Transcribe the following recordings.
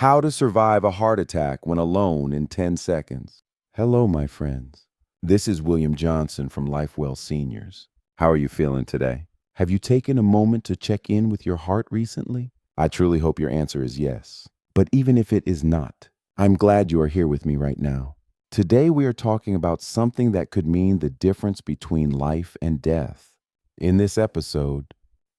How to survive a heart attack when alone in 10 seconds. Hello, my friends. This is William Johnson from Lifewell Seniors. How are you feeling today? Have you taken a moment to check in with your heart recently? I truly hope your answer is yes. But even if it is not, I'm glad you are here with me right now. Today we are talking about something that could mean the difference between life and death. In this episode,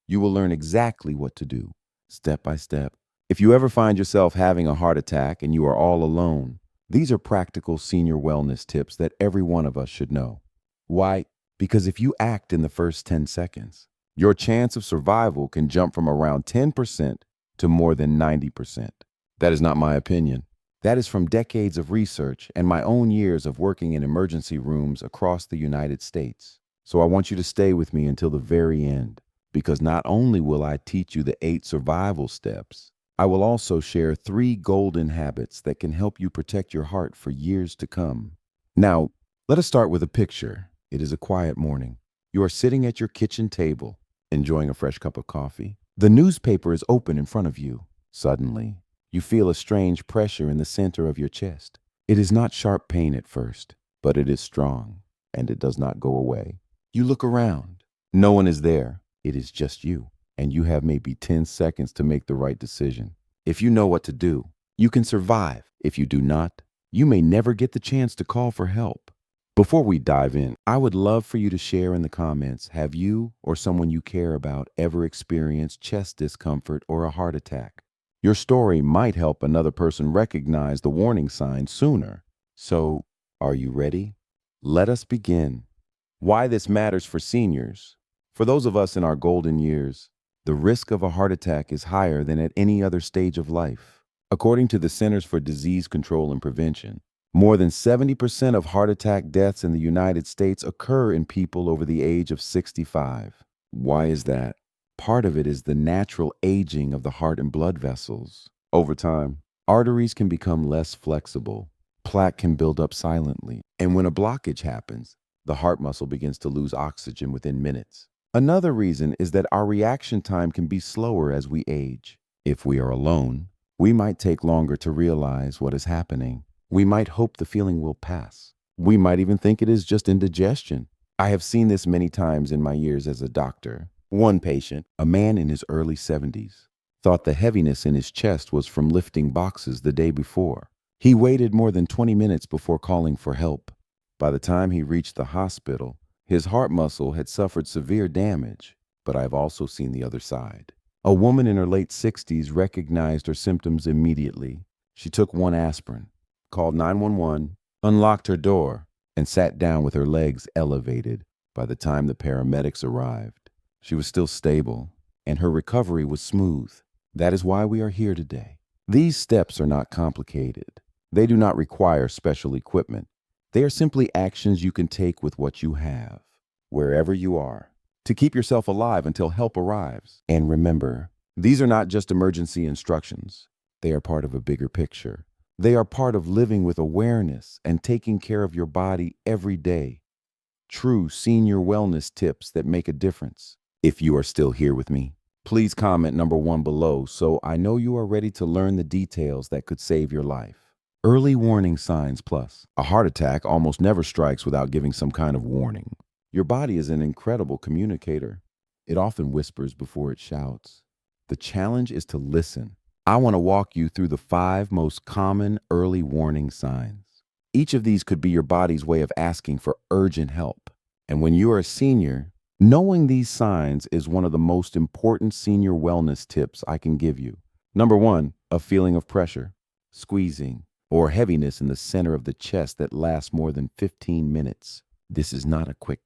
you will learn exactly what to do, step by step. If you ever find yourself having a heart attack and you are all alone, these are practical senior wellness tips that every one of us should know. Why? Because if you act in the first 10 seconds, your chance of survival can jump from around 10% to more than 90%. That is not my opinion. That is from decades of research and my own years of working in emergency rooms across the United States. So I want you to stay with me until the very end, because not only will I teach you the 8 survival steps, I will also share 3 golden habits that can help you protect your heart for years to come. Now, let us start with a picture. It is a quiet morning. You are sitting at your kitchen table, enjoying a fresh cup of coffee. The newspaper is open in front of you. Suddenly, you feel a strange pressure in the center of your chest. It is not sharp pain at first, but it is strong, and it does not go away. You look around. No one is there. It is just you, and you have maybe 10 seconds to make the right decision. If you know what to do, you can survive. If you do not, you may never get the chance to call for help. Before we dive in, I would love for you to share in the comments, have you or someone you care about ever experienced chest discomfort or a heart attack? Your story might help another person recognize the warning signs sooner. So, are you ready? Let us begin. Why this matters for seniors. For those of us in our golden years, the risk of a heart attack is higher than at any other stage of life. According to the Centers for Disease Control and Prevention, more than 70% of heart attack deaths in the United States occur in people over the age of 65. Why is that? Part of it is the natural aging of the heart and blood vessels. Over time, arteries can become less flexible, plaque can build up silently, and when a blockage happens, the heart muscle begins to lose oxygen within minutes. Another reason is that our reaction time can be slower as we age. If we are alone, we might take longer to realize what is happening. We might hope the feeling will pass. We might even think it is just indigestion. I have seen this many times in my years as a doctor. One patient, a man in his early 70s, thought the heaviness in his chest was from lifting boxes the day before. He waited more than 20 minutes before calling for help. By the time he reached the hospital, his heart muscle had suffered severe damage, but I've also seen the other side. A woman in her late 60s recognized her symptoms immediately. She took 1 aspirin, called 911, unlocked her door, and sat down with her legs elevated. By the time the paramedics arrived, she was still stable, and her recovery was smooth. That is why we are here today. These steps are not complicated. They do not require special equipment. They are simply actions you can take with what you have, wherever you are, to keep yourself alive until help arrives. And remember, these are not just emergency instructions. They are part of a bigger picture. They are part of living with awareness and taking care of your body every day. True senior wellness tips that make a difference. If you are still here with me, please comment number 1 below so I know you are ready to learn the details that could save your life. Early warning signs plus. A heart attack almost never strikes without giving some kind of warning. Your body is an incredible communicator. It often whispers before it shouts. The challenge is to listen. I want to walk you through the 5 most common early warning signs. Each of these could be your body's way of asking for urgent help. And when you are a senior, knowing these signs is one of the most important senior wellness tips I can give you. Number 1, a feeling of pressure, squeezing, or heaviness in the center of the chest that lasts more than 15 minutes. This is not a quick,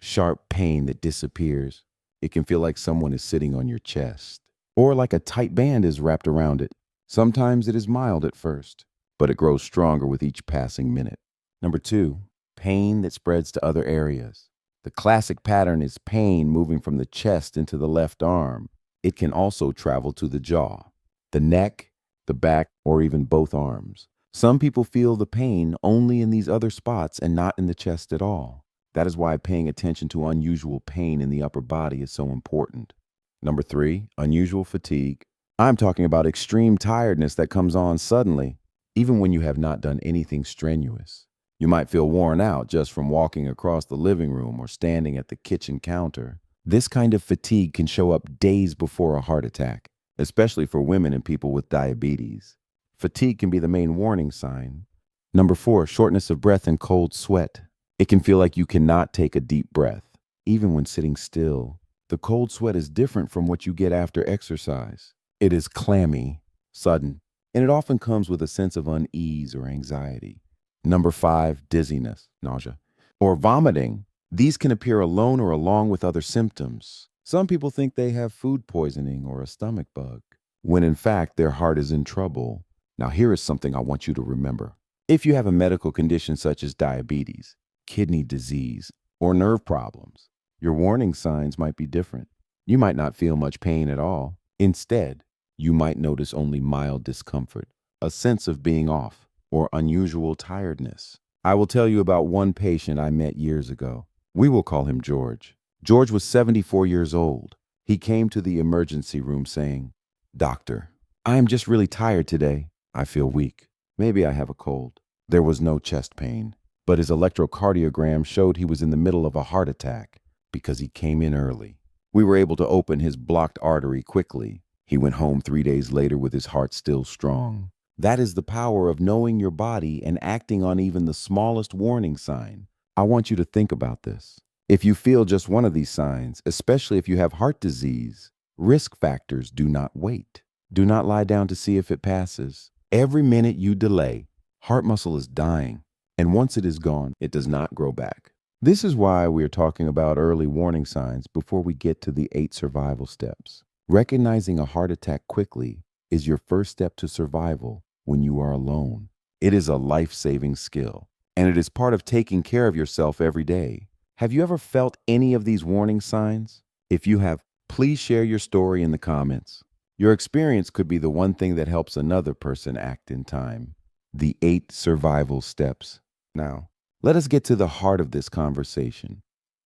sharp pain that disappears. It can feel like someone is sitting on your chest, or like a tight band is wrapped around it. Sometimes it is mild at first, but it grows stronger with each passing minute. Number 2, pain that spreads to other areas. The classic pattern is pain moving from the chest into the left arm. It can also travel to the jaw, the neck, the back, or even both arms. Some people feel the pain only in these other spots and not in the chest at all. That is why paying attention to unusual pain in the upper body is so important. Number 3, unusual fatigue I'm talking about extreme tiredness that comes on suddenly, even when you have not done anything strenuous. You might feel worn out just from walking across the living room or standing at the kitchen counter. This kind of fatigue can show up days before a heart attack, especially for women and people with diabetes. Fatigue can be the main warning sign. Number 4, shortness of breath and cold sweat. It can feel like you cannot take a deep breath, even when sitting still. The cold sweat is different from what you get after exercise. It is clammy, sudden, and it often comes with a sense of unease or anxiety. Number 5, dizziness, nausea, or vomiting. These can appear alone or along with other symptoms. Some people think they have food poisoning or a stomach bug, when in fact their heart is in trouble. Now here is something I want you to remember. If you have a medical condition such as diabetes, kidney disease, or nerve problems, your warning signs might be different. You might not feel much pain at all. Instead, you might notice only mild discomfort, a sense of being off, or unusual tiredness. I will tell you about one patient I met years ago. We will call him George. George was 74 years old. He came to the emergency room saying, "Doctor, I am just really tired today. I feel weak. Maybe I have a cold." There was no chest pain, but his electrocardiogram showed he was in the middle of a heart attack because he came in early. We were able to open his blocked artery quickly. He went home 3 days later with his heart still strong. That is the power of knowing your body and acting on even the smallest warning sign. I want you to think about this. If you feel just one of these signs, especially if you have heart disease, risk factors do not wait. Do not lie down to see if it passes. Every minute you delay, heart muscle is dying, and once it is gone, it does not grow back. This is why we are talking about early warning signs before we get to the 8 survival steps. Recognizing a heart attack quickly is your first step to survival when you are alone. It is a life-saving skill, and it is part of taking care of yourself every day. Have you ever felt any of these warning signs? If you have, please share your story in the comments. Your experience could be the one thing that helps another person act in time. The 8 survival steps. Now, let us get to the heart of this conversation.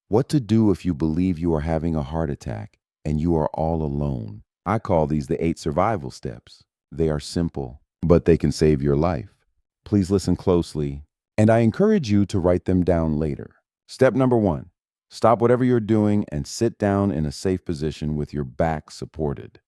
What to do if you believe you are having a heart attack and you are all alone. I call these the 8 survival steps. They are simple, but they can save your life. Please listen closely, and I encourage you to write them down later. Step number 1, stop whatever you're doing and sit down in a safe position with your back supported.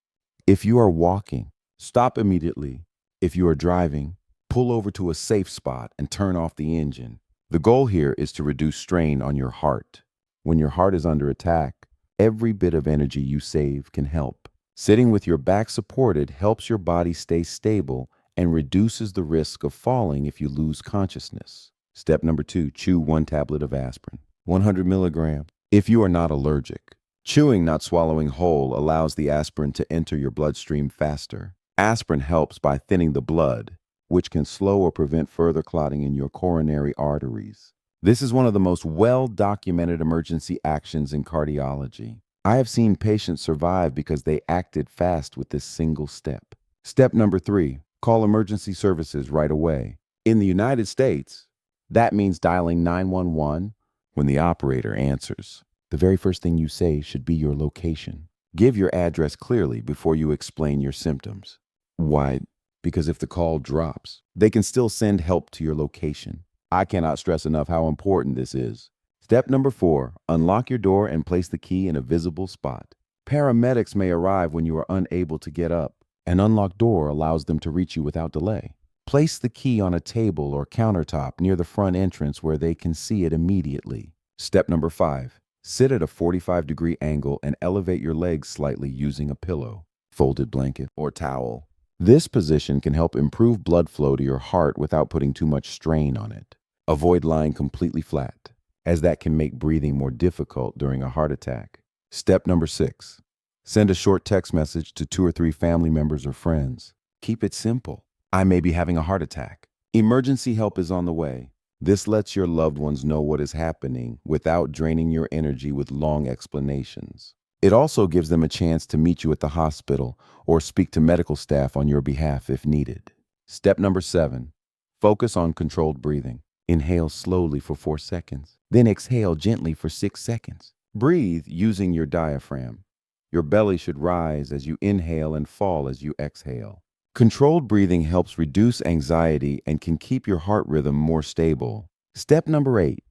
If you are walking, stop immediately. If you are driving, pull over to a safe spot and turn off the engine. The goal here is to reduce strain on your heart. When your heart is under attack, every bit of energy you save can help. Sitting with your back supported helps your body stay stable and reduces the risk of falling if you lose consciousness. Step number 2, chew 1 tablet of aspirin, 100 milligrams, if you are not allergic. Chewing, not swallowing whole, allows the aspirin to enter your bloodstream faster. Aspirin helps by thinning the blood, which can slow or prevent further clotting in your coronary arteries. This is one of the most well-documented emergency actions in cardiology. I have seen patients survive because they acted fast with this single step. Step number 3, call emergency services right away. In the United States, that means dialing 911 when the operator answers. The very first thing you say should be your location. Give your address clearly before you explain your symptoms. Why? Because if the call drops, they can still send help to your location. I cannot stress enough how important this is. Step number 4, unlock your door and place the key in a visible spot. Paramedics may arrive when you are unable to get up. An unlocked door allows them to reach you without delay. Place the key on a table or countertop near the front entrance where they can see it immediately. Step number 5, sit at a 45-degree angle and elevate your legs slightly using a pillow, folded blanket, or towel. This position can help improve blood flow to your heart without putting too much strain on it. Avoid lying completely flat, as that can make breathing more difficult during a heart attack. Step number 6, send a short text message to 2 or 3 family members or friends. Keep it simple. I may be having a heart attack. Emergency help is on the way. This lets your loved ones know what is happening without draining your energy with long explanations. It also gives them a chance to meet you at the hospital or speak to medical staff on your behalf if needed. Step number 7, focus on controlled breathing. Inhale slowly for 4 seconds, then exhale gently for 6 seconds. Breathe using your diaphragm. Your belly should rise as you inhale and fall as you exhale. Controlled breathing helps reduce anxiety and can keep your heart rhythm more stable. Step number 8.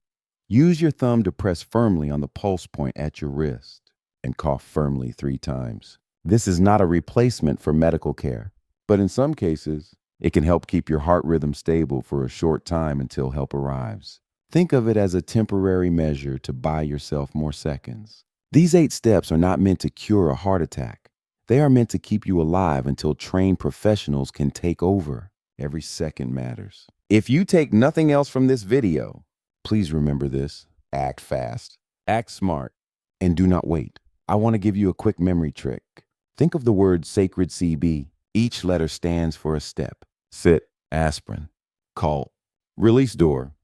Use your thumb to press firmly on the pulse point at your wrist and cough firmly 3 times. This is not a replacement for medical care, but in some cases, it can help keep your heart rhythm stable for a short time until help arrives. Think of it as a temporary measure to buy yourself more seconds. These 8 steps are not meant to cure a heart attack. They are meant to keep you alive until trained professionals can take over. Every second matters. If you take nothing else from this video, please remember this: act fast, act smart, and do not wait. I want to give you a quick memory trick. Think of the word sacred CB. Each letter stands for a step. Sit, aspirin. Call, release door.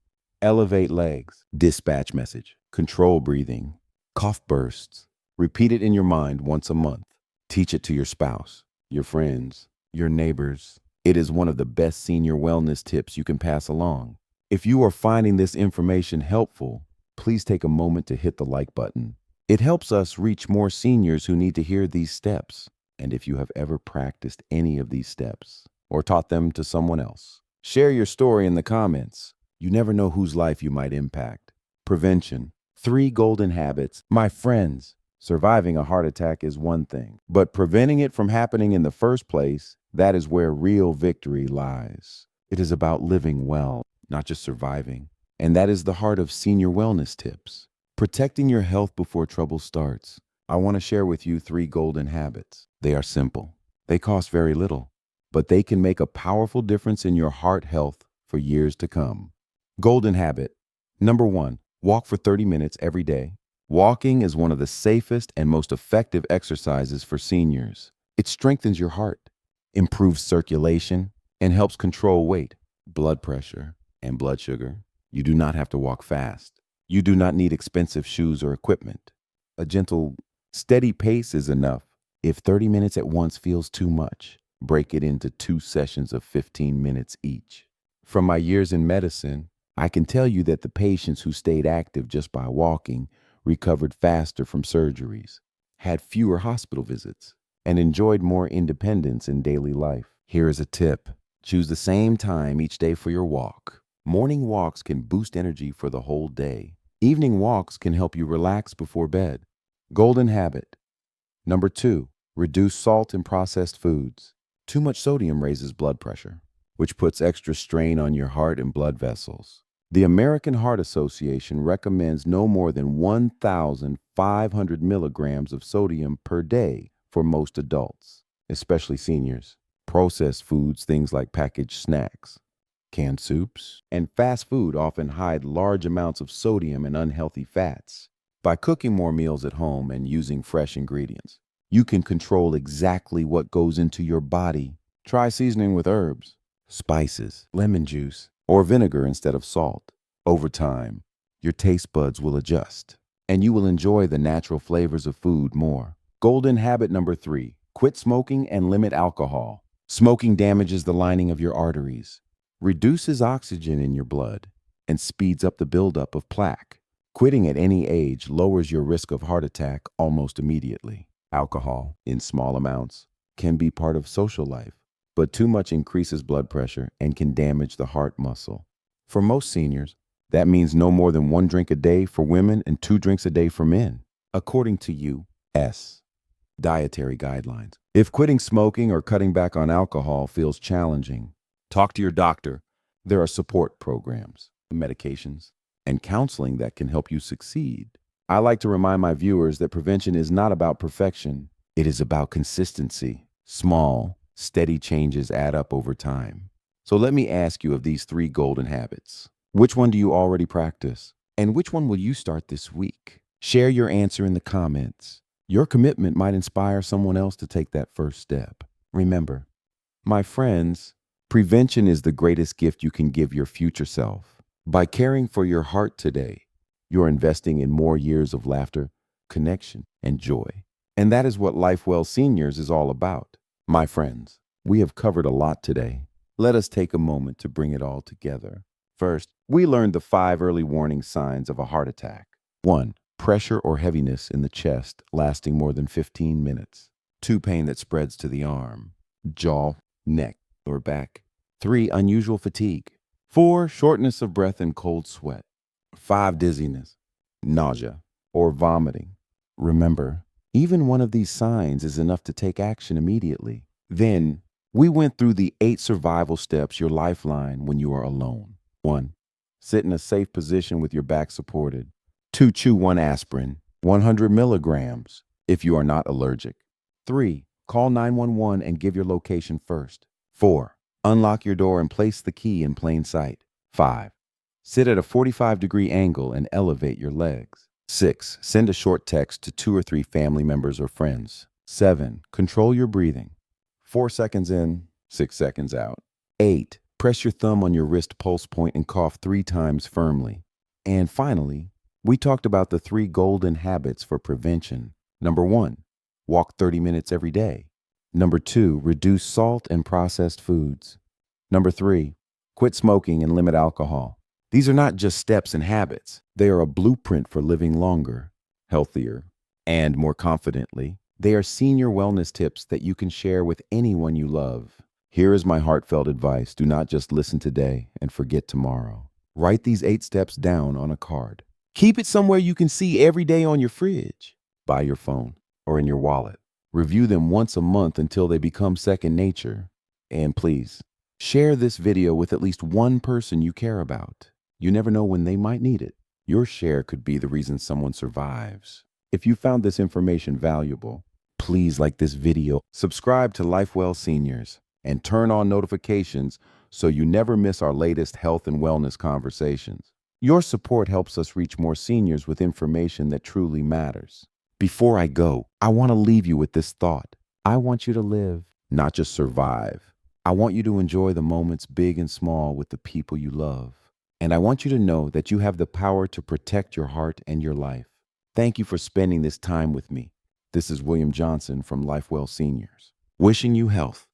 Elevate legs, dispatch message. Control breathing, cough bursts. Repeat it in your mind once a month. Teach it to your spouse, your friends, your neighbors. It is one of the best senior wellness tips you can pass along. If you are finding this information helpful, please take a moment to hit the like button. It helps us reach more seniors who need to hear these steps. And if you have ever practiced any of these steps or taught them to someone else, share your story in the comments. You never know whose life you might impact. Prevention. 3 golden habits. My friends, surviving a heart attack is one thing, but preventing it from happening in the first place, that is where real victory lies. It is about living well, not just surviving. And that is the heart of senior wellness tips. Protecting your health before trouble starts. I want to share with you 3 golden habits. They are simple. They cost very little, but they can make a powerful difference in your heart health for years to come. Golden habit. Number 1, walk for 30 minutes every day. Walking is one of the safest and most effective exercises for seniors. It strengthens your heart, improves circulation, and helps control weight, blood pressure, and blood sugar. You do not have to walk fast. You do not need expensive shoes or equipment. A gentle, steady pace is enough. If 30 minutes at once feels too much, break it into 2 sessions of 15 minutes each. From my years in medicine, I can tell you that the patients who stayed active just by walking recovered faster from surgeries, had fewer hospital visits, and enjoyed more independence in daily life. Here is a tip. Choose the same time each day for your walk. Morning walks can boost energy for the whole day. Evening walks can help you relax before bed. Golden habit. Number 2, reduce salt in processed foods. Too much sodium raises blood pressure, which puts extra strain on your heart and blood vessels. The American Heart Association recommends no more than 1,500 milligrams of sodium per day for most adults, especially seniors. Processed foods, things like packaged snacks, canned soups, and fast food often hide large amounts of sodium and unhealthy fats. By cooking more meals at home and using fresh ingredients, you can control exactly what goes into your body. Try seasoning with herbs, spices, lemon juice, or vinegar instead of salt. Over time, your taste buds will adjust, and you will enjoy the natural flavors of food more. Golden habit number 3, quit smoking and limit alcohol. Smoking damages the lining of your arteries, reduces oxygen in your blood, and speeds up the buildup of plaque. Quitting at any age lowers your risk of heart attack almost immediately. Alcohol, in small amounts, can be part of social life, but too much increases blood pressure and can damage the heart muscle. For most seniors, that means no more than 1 drink a day for women and 2 drinks a day for men, according to U.S. dietary guidelines. If quitting smoking or cutting back on alcohol feels challenging, talk to your doctor. There are support programs, medications, and counseling that can help you succeed. I like to remind my viewers that prevention is not about perfection. It is about consistency. Small, steady changes add up over time. So let me ask you of these 3 golden habits. Which one do you already practice? And which one will you start this week? Share your answer in the comments. Your commitment might inspire someone else to take that first step. Remember, my friends, prevention is the greatest gift you can give your future self. By caring for your heart today, you're investing in more years of laughter, connection, and joy. And that is what Lifewell Seniors is all about. My friends, we have covered a lot today. Let us take a moment to bring it all together. First, we learned the 5 early warning signs of a heart attack. 1. pressure or heaviness in the chest lasting more than 15 minutes. 2, pain that spreads to the arm, jaw, neck, or back. 3, unusual fatigue. 4, shortness of breath and cold sweat. 5, dizziness, nausea, or vomiting. Remember, even one of these signs is enough to take action immediately. Then, we went through the 8 survival steps, your lifeline when you are alone. 1, sit in a safe position with your back supported. 2, chew 1 aspirin, 100 milligrams, if you are not allergic. 3, call 911 and give your location first. 4, unlock your door and place the key in plain sight. 5, sit at a 45-degree angle and elevate your legs. 6, send a short text to 2 or 3 family members or friends. 7, control your breathing. 4 seconds in, 6 seconds out. 8, press your thumb on your wrist pulse point and cough 3 times firmly. And finally, we talked about the 3 golden habits for prevention. Number 1, walk 30 minutes every day. Number 2, reduce salt and processed foods. Number 3, quit smoking and limit alcohol. These are not just steps and habits. They are a blueprint for living longer, healthier, and more confidently. They are senior wellness tips that you can share with anyone you love. Here is my heartfelt advice. Do not just listen today and forget tomorrow. Write these 8 steps down on a card. Keep it somewhere you can see every day on your fridge, by your phone, or in your wallet. Review them once a month until they become second nature. And please, share this video with at least one person you care about. You never know when they might need it. Your share could be the reason someone survives. If you found this information valuable, please like this video, subscribe to Lifewell Seniors, and turn on notifications so you never miss our latest health and wellness conversations. Your support helps us reach more seniors with information that truly matters. Before I go, I want to leave you with this thought. I want you to live, not just survive. I want you to enjoy the moments big and small with the people you love. And I want you to know that you have the power to protect your heart and your life. Thank you for spending this time with me. This is William Johnson from Lifewell Seniors, wishing you health,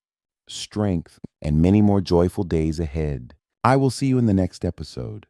strength, and many more joyful days ahead. I will see you in the next episode.